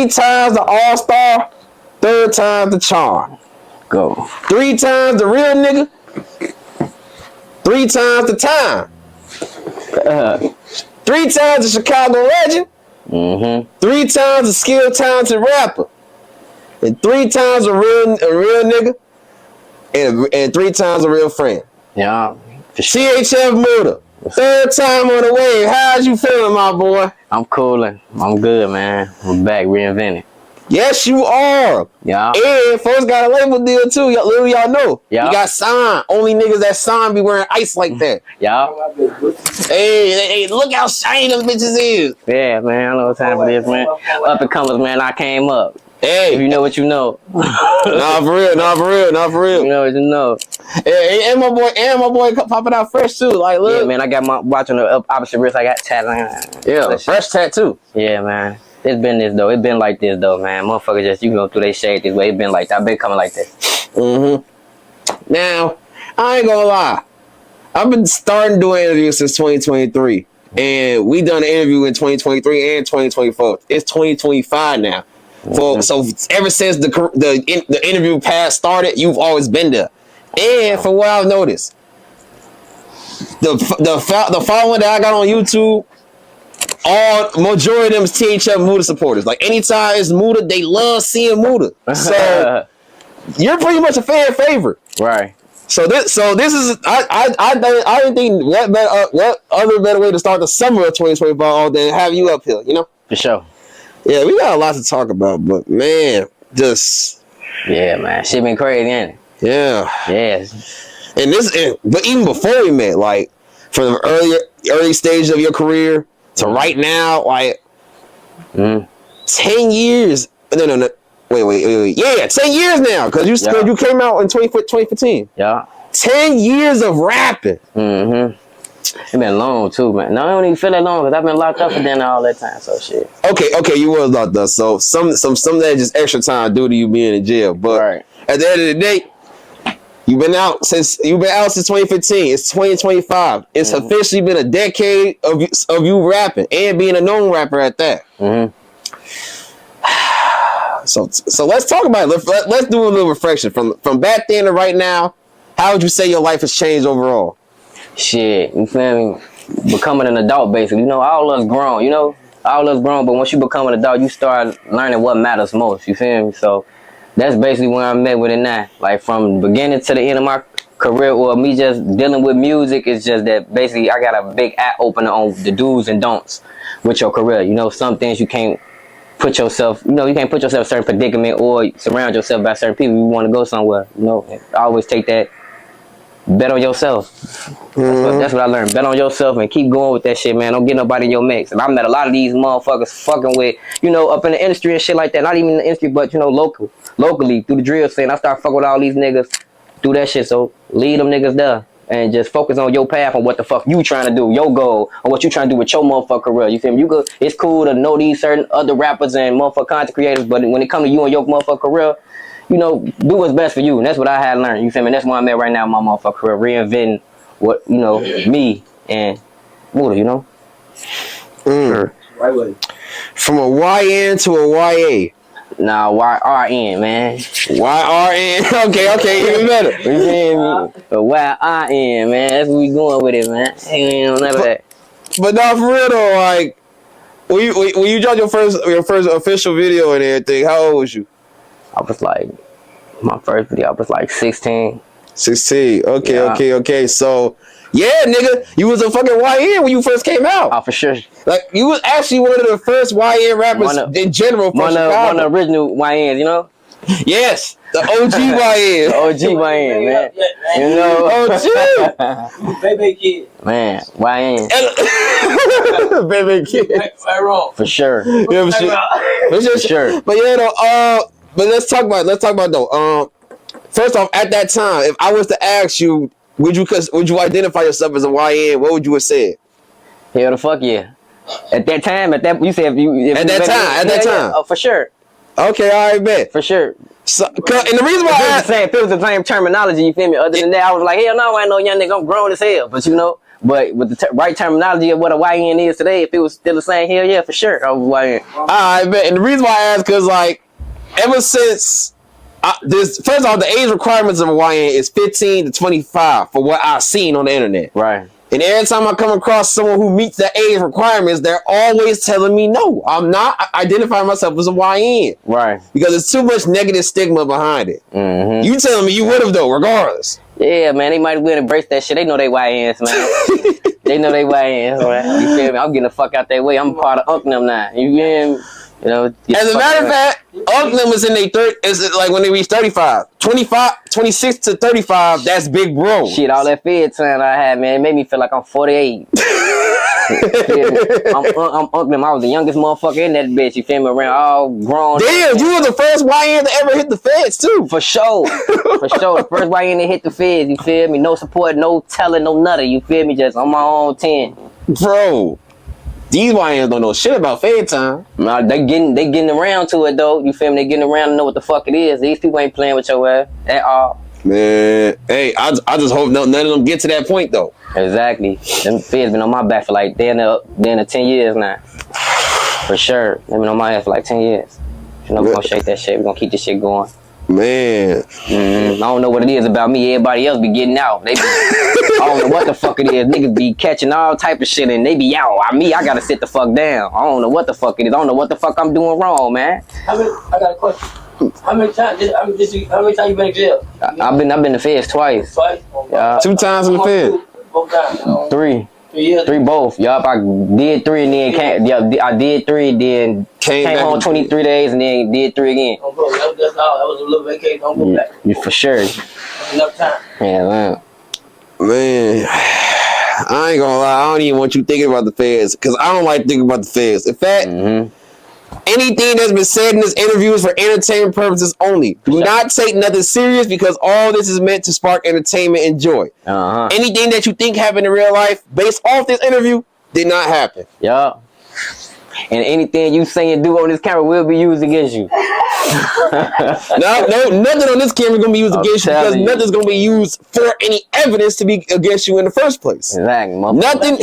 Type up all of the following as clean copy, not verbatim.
3 times the all-star, 3rd time the charm. Go. 3 times the real nigga, 3 times the time. 3 times the Chicago legend, 3 times the skilled, talented rapper, and 3 times a real nigga, and 3 times a real friend. Yeah. THF Mooda, 3rd time on the wave. How's you feeling, my boy? I'm coolin'. I'm good, man. I'm back reinventing. Yes, you are. Yeah. And first got a label deal too. Y'all know. Yeah. You got signed. Only niggas that sign be wearing ice like that. Yeah. Hey, look how shiny them bitches is. Yeah, man. I know what time it is, man. Up and comers, man. I came up. Hey, if you know what you know. Nah, for real. You know what you know. And my boy popping out fresh too. Like, look. Yeah, man. I got my watch on the opposite wrist. I got tattoo. Yeah, fresh tattoo. Yeah, man. It's been this though. It's been like this though, man. Motherfuckers just, you know, through they shade this way. It's been like that. I've been coming like this. Now, I ain't gonna lie. I've been starting doing interviews since 2023. And we done an interview in 2023 and 2024. It's 2025 now. So ever since the interview pass started, you've always been there. And from what I've noticed, the following that I got on YouTube, majority of them is THF Mooda supporters. Like anytime it's Mooda, they love seeing Mooda. So you're pretty much a fan favorite, right? So this is I didn't think what other better way to start the summer of 2025 than have you up here, you know? For sure. Yeah, we got a lot to talk about, but man, just man, shit been crazy, ain't it? Yeah. And but even before we met, like from the early stage of your career to right now, like 10 years. No. Wait. Yeah, 10 years now, because you came out in 2015. Yeah. 10 years of rapping. It's been long too, man. No, I don't even feel that long because I've been locked up for dinner all that time. So shit. Okay, you was locked up. So some of that just extra time due to you being in jail. But at the end of the day, you've been out since 2015. It's 2025. It's officially been a decade of you rapping and being a known rapper at that. So let's talk about it. Let's do a little reflection from back then to right now. How would you say your life has changed overall? Shit, you feel me? Becoming an adult, basically. You know, all of us grown. You know, all of us grown. But once you become an adult, you start learning what matters most. You feel me? So that's basically where I'm at with it now. Like from the beginning to the end of my career, or me just dealing with music, it's just that basically I got a big eye opener on the do's and don'ts with your career. You know, some things you can't put yourself, you can't put yourself in a certain predicament or surround yourself by certain people. You want to go somewhere, you know, I always take that, bet on yourself. That's what I learned. Bet on yourself and keep going with that shit, man. Don't get nobody in your mix. And I met a lot of these motherfuckers fucking with, you know, up in the industry and shit like that. Not even in the industry, but, you know, locally through the drill scene. I start fucking with all these niggas through that shit. So lead them niggas there. And just focus on your path on what the fuck you trying to do, your goal, or what you trying to do with your motherfucker career. You feel me? It's cool to know these certain other rappers and motherfucker content creators, but when it comes to you and your motherfucker career, you know, do what's best for you. And that's what I had learned. You feel me? That's where I'm at right now in my motherfucker career, reinventing what, you know, me and Mooda, you know? Right way. From a YN to a YA. Nah, YRN, man. YRN. Okay, even better. You feel me? YRN, man. That's what we going with it, man. Ain't no none of that. But not for real though. Like, when you dropped your first official video and everything, how old was you? I was like, my first video, I was like 16. 16. Okay. So, yeah, nigga, you was a fucking YN when you first came out. Oh, for sure. Like, you was actually one of the first YN rappers in general from Chicago. One of the original YNs, you know? Yes, the OG YN. The OG YN, man. You know? OG. Baby kid. Man, YN. Baby kid. Right wrong. For sure. Yeah, for sure. But yeah, though, but let's talk about though. First off, at that time, if I was to ask you, would you identify yourself as a YN? What would you have said? Hell the fuck yeah. At that time, you said at that time. Oh, for sure. Okay, all right, bet. For sure. So, and the reason why if it was the same terminology, you feel me? Other than that, I was like, hell no, I ain't no young nigga. I'm grown as hell. But you know, But with the right terminology of what a YN is today, if it was still the same, hell yeah, for sure, I was YN. I bet. And the reason why I ask, because like, ever since this, first off, the age requirements of a YN is 15 to 25 for what I've seen on the internet. Right. And every time I come across someone who meets the age requirements, they're always telling me, no, I'm not identifying myself as a YN. Right. Because there's too much negative stigma behind it. Mm-hmm. You telling me you would have, though, regardless. Yeah, man, they might well embrace that shit. They know they YNs, man. They know they YNs, right? You feel me? I'm getting the fuck out their way. I'm part of Unc them now. You feel me? You know, as a matter of fact, Unc them is in their is like when they reach 35. 26 to 35, that's big bro. Shit, all that fed time I had, man, it made me feel like I'm 48. I'm Unc them. I was the youngest motherfucker in that bitch. You feel me? Around all grown. Damn, you were the first YN to ever hit the feds too. For sure. For sure. The first YN to hit the feds, you feel me? No support, no telling, no nothing. You feel me? Just on my own 10. Bro. These YNs don't know shit about fed time. Nah, they getting around to it though. You feel me? They getting around to know what the fuck it is. These people ain't playing with your ass at all. Man, hey, I just hope none of them get to that point though. Exactly. Them feds been on my back for like damn 10 years now. For sure. They've been on my ass for like 10 years. You know, we're gonna shake that shit. We're gonna keep this shit going. Man. I don't know what it is about me. Everybody else be getting out. They be, I don't know what the fuck it is. Niggas be catching all type of shit and they be out. I gotta sit the fuck down. I don't know what the fuck it is. I don't know what the fuck I'm doing wrong, man. I got a question. How many times you been in jail? I've been to feds twice. Twice? 2 times in the fed. Both times. 3. 3 years? 3 both. Yup, I did 3 and then came. Yeah, I did 3, then came home 23 days and then did 3 again. Oh, bro, that's all. That was a little vacation. Don't go back. Yeah, for sure. Enough time. Yeah, man. Man, I ain't gonna lie. I don't even want you thinking about the feds because I don't like thinking about the feds. In fact, anything that's been said in this interview is for entertainment purposes only. Do not take nothing serious because all this is meant to spark entertainment and joy. Anything that you think happened in real life based off this interview did not happen. Yup. And anything you say and do on this camera will be used against you. No, nothing on this camera is gonna be used against you because nothing's gonna be used for any evidence to be against you in the first place. Exactly. Nothing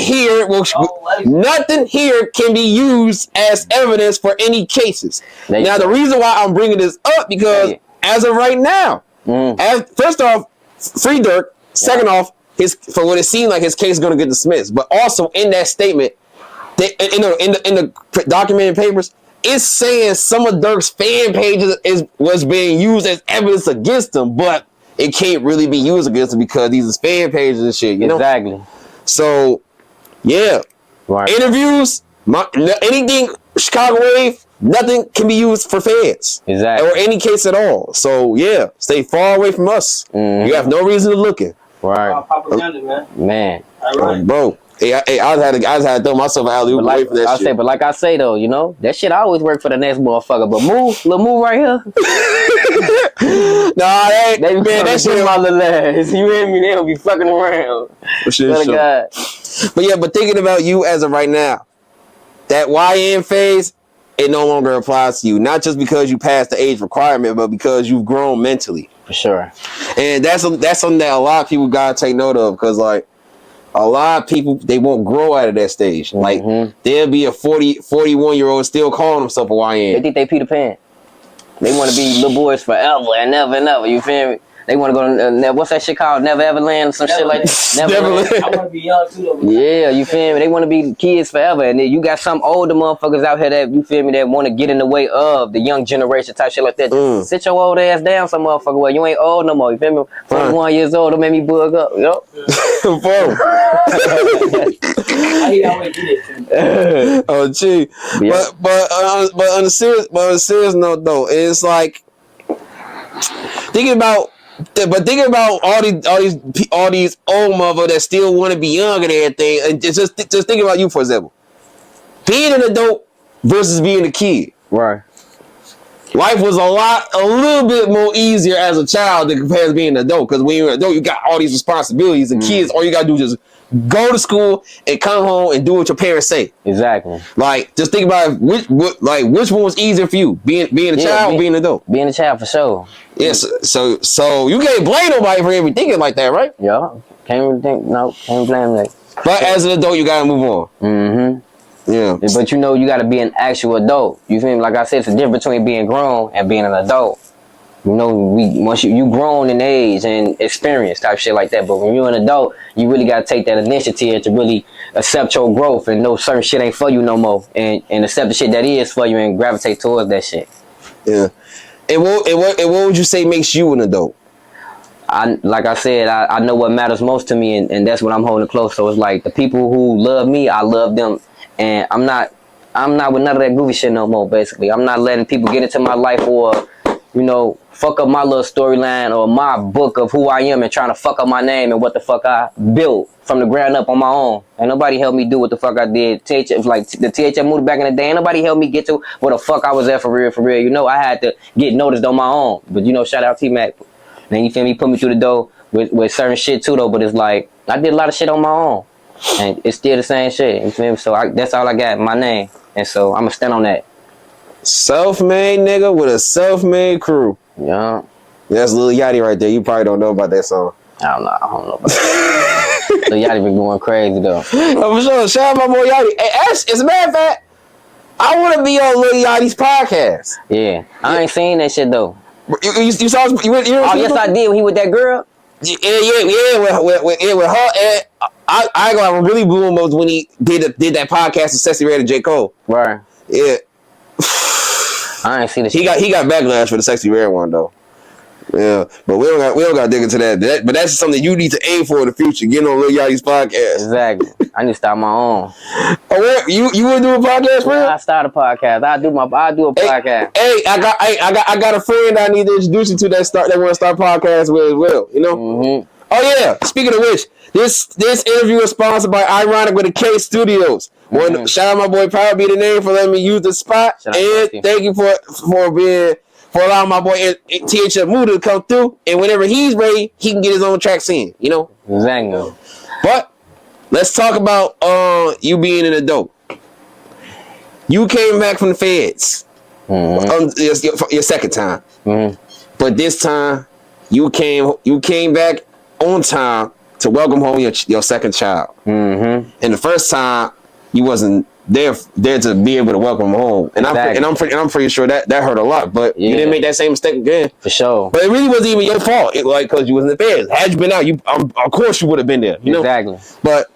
here can be used as evidence for any cases. Now, the reason why I'm bringing this up because as of right now, first off, free Dirk. Second off, for what it seemed like his case is gonna get dismissed. But also in that statement, in the documented papers, it's saying some of Dirk's fan pages was being used as evidence against him, but it can't really be used against him because these is fan pages and shit, you know? Exactly. So, yeah. Right. Interviews, anything Chicago Wave, nothing can be used for fans. Exactly. Or any case at all. So, yeah, stay far away from us. You have no reason to look in. Right. Propaganda, man. Man. Bro. Hey, I just had to throw myself out of away from that shit. But like I say though, you know, that shit always work for the next motherfucker. But little move right here. Nah, that shit my little ass. You hear me? They don't be fucking around. God. But yeah, but thinking about you as of right now, that YN phase, it no longer applies to you. Not just because you passed the age requirement, but because you've grown mentally. For sure. And that's something that a lot of people gotta take note of because like. A lot of people, they won't grow out of that stage. Like, there'll be a 41-year-old still calling himself a YN. They think they Peter Pan. They want to be little boys forever and never and never. You feel me? They want to go to, what's that shit called? Never Ever Land or some shit like that? Neverland. I want to be young too, though. Yeah, you feel me? They want to be kids forever. And then you got some older motherfuckers out here that, you feel me, that want to get in the way of the young generation type shit like that. Just sit your old ass down, some motherfucker. Well, you ain't old no more. You feel me? 41 years old, don't make me bug up. You know? I always do this. Oh, gee. Yeah. But on a serious note, though, it's like thinking about all these old motherfuckers that still want to be young and everything, and just think about you for example. Being an adult versus being a kid. Right. Life was a little bit more easier as a child than compared to being an adult. Because when you're an adult, you got all these responsibilities, and kids, all you gotta do is just go to school and come home and do what your parents say. Exactly. Like, just think about which one was easier for you, being a child or being an adult. Being a child for sure. Yes. So you can't blame nobody for ever thinking like that, right? Yeah. Can't blame that. But as an adult, you gotta move on. Mm-hmm. Yeah. But you know, you gotta be an actual adult. You feel me? Like I said, it's a difference between being grown and being an adult. You know, once you grown in age and experience type shit like that. But when you're an adult, you really gotta take that initiative to really accept your growth and know certain shit ain't for you no more, and accept the shit that is for you and gravitate towards that shit. Yeah. And what would you say makes you an adult? Like I said, I know what matters most to me, and that's what I'm holding close. So it's like the people who love me, I love them, and I'm not with none of that goofy shit no more. Basically, I'm not letting people get into my life or, you know, fuck up my little storyline or my book of who I am and trying to fuck up my name and what the fuck I built from the ground up on my own. Ain't nobody helped me do what the fuck I did. THF, like the THF Mooda back in the day, ain't nobody helped me get to where the fuck I was at for real. You know, I had to get noticed on my own. But you know, shout out T-Mac. Then you feel me, put me through the door with certain shit too though. But it's like, I did a lot of shit on my own. And it's still the same shit. You feel me? So that's all I got, my name. And so I'ma stand on that. Self-made nigga with a self-made crew. Yeah. That's Lil Yachty right there. You probably don't know about that song. I don't know about that. So Yachty been going crazy though. Oh, for sure. Shout out my boy Yachty. Hey, Ash, as a matter of fact, I want to be on Lil Yachty's podcast. Yeah. I ain't seen that shit though. You saw? You Oh yes, I did. When he with that girl. Yeah. With her, and I got really blew him up when he did that podcast with Sexy Red and J. Cole. Right. Yeah. I ain't seen the shit. He got backlash for the Sexy Red one though. Yeah, but we don't got to dig into that. But that's something you need to aim for in the future. Getting on Lil Yachty's podcast. Exactly. I need to start my own. Oh, what? You want to do a podcast, bro? I start a podcast. I do a podcast. Hey, I got a friend I need to introduce you to that want to start podcast with as well. You know. Mm-hmm. Oh yeah. Speaking of which, this interview is sponsored by Ironic with a K Studios. Mm-hmm. Shout out my boy Power be the name for letting me use the spot, and thank you for allowing my boy THF Mooda to come through. And whenever he's ready, he can get his own track scene. You know. Exactly. But let's talk about you being an adult. You came back from the feds. Mm-hmm. Your second time. Mm-hmm. But this time you came back on time to welcome home your second child. Mm-hmm. And the first time you wasn't there to be able to welcome him home. And exactly. I'm pretty sure that hurt a lot. But you didn't make that same mistake again. For sure. But it really wasn't even your fault. Because you wasn't in the feds. Had you been out, of course you would have been there. You know? Exactly. But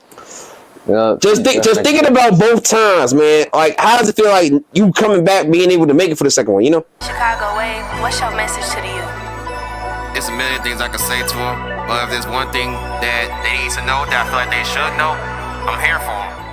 just thinking about both times, man. Like, how does it feel like you coming back, being able to make it for the second one? You know. Chicago Wave, what's your message to the youth? It's a million things I could say to them, but if there's one thing that they need to know that I feel like they should know, I'm here for them.